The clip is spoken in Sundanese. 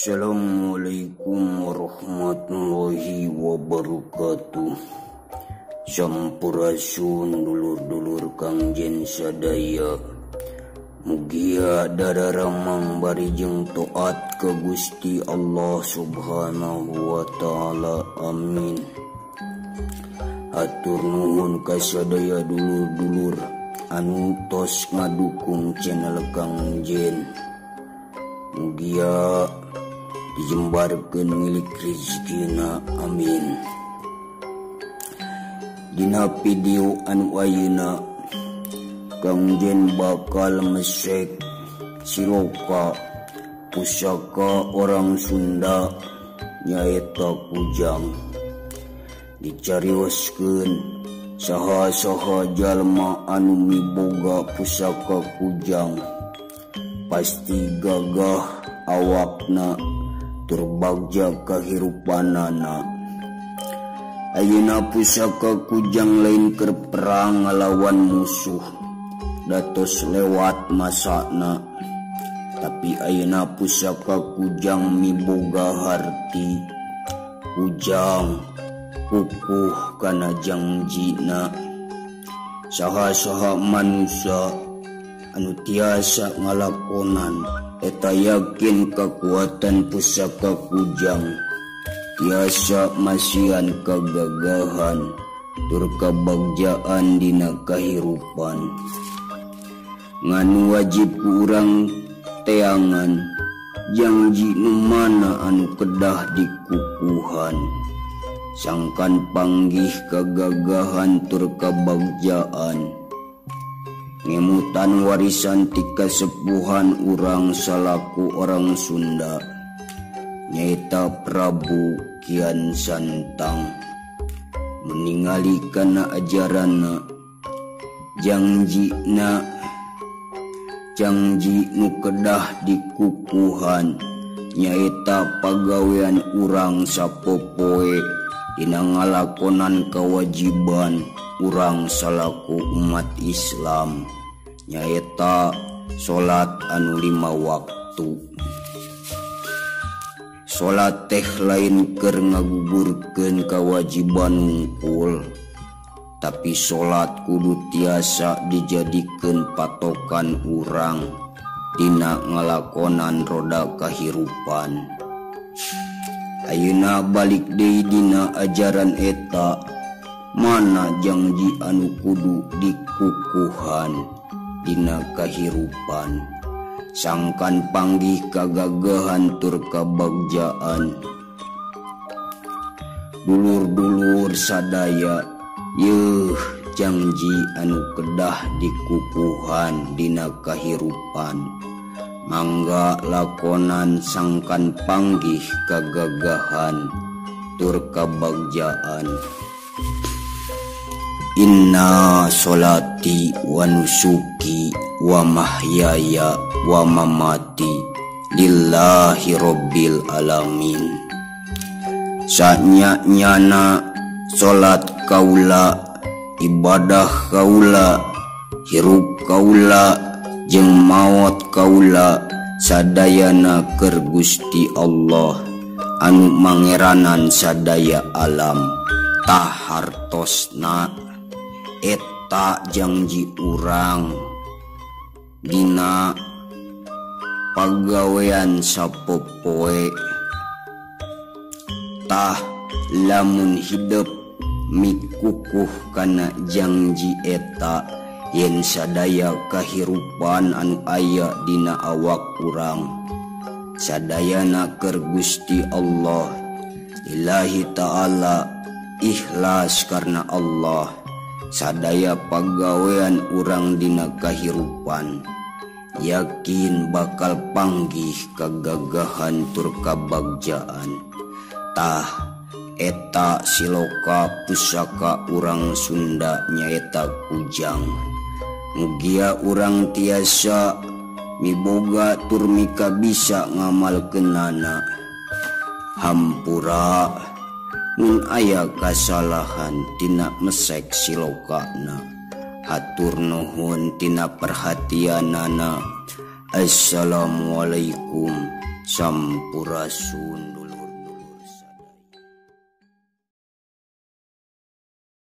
Assalamualaikum warahmatullahi wabarakatuh. Sampurasun dulur-dulur kang jen sadaya. Mugia dadaramang barijeng toat ke Gusti Allah subhanahu wa ta'ala. Amin. Hatur nuhun kasadaya dulur-dulur anu tos ngadukung channel kang jen. Mugia dijembarkeun milik rezekina. Amin. Dina video anu ayeuna kang jen bakal mesek siloka pusaka orang Sunda nyaeta kujang. Dicarioskeun saha-saha jalma anu miboga pusaka kujang pasti gagah awakna tur bagja kahirupanana. Ayeuna pusaka kujang lain keur perang ngalawan musuh, datos lewat masana. Tapi ayeuna pusaka kujang miboga harti. Kujang kukuh kana jangjina. Saha-saha manusia anu tiasa ngalakonan eta yakin kekuatan pusaka kujang, tiasa masihan kagagahan tur kabagjaan dina kahirupan. Nganu wajib ku urang teangan janji nu mana anu kedah dikukuhan, sangkan panggih kagagahan tur kabagjaan. Ngemutan warisan ti kasepuhan urang salaku orang Sunda nyaeta Prabu Kian Santang. Meningali kana ajaranna janji nu kedah dikukuhan nyaeta pagawean urang sapopoe dina ngalakonan kewajiban urang salaku umat Islam nyaeta salat anu 5 waktu. Salat teh lain keur ngagugurkeun kewajiban wungkul, tapi salat kudu tiasa dijadikeun patokan urang dina ngalakonan roda kahirupan. Ayeuna balik deui dina ajaran eta, mana janji anu kudu dikukuhan dina kahirupan, sangkan panggih kagagahan tur kabagjaan. Dulur-dulur sadaya, yeuh janji anu kedah dikukuhan dina kahirupan, mangga lakonan sangkan panggih kagagahan tur kabagjaan. Inna sholati wa nusuki wa mahyaya wa mamati lillahi rabbil alamin. Sanya-nyana sholat kaula, ibadah kaula, hirup kaula, jeung maot kaula sadayana keur Gusti Allah anu mangeranan sadaya alam. Tah hartosna eta janji urang dina pagawean sapopoe. Tah lamun hidup mikukuh kana janji eta, yen sadaya kahirupan anu aya dina awak urang sadayana keur Gusti Allah lillahi ta'ala, ikhlas karena Allah. Sadaya pagawean urang dina kahirupan yakin bakal panggih kagagahan tur kabagjaan. Tah eta siloka pusaka urang Sunda nyaeta kujang. Mugia urang tiasa miboga tur mika bisa ngamalkeunana. Hampura mun aya kasalahan tina mesek silokana, hatur nuhun tina perhatianana. Assalamualaikum Sampurasun.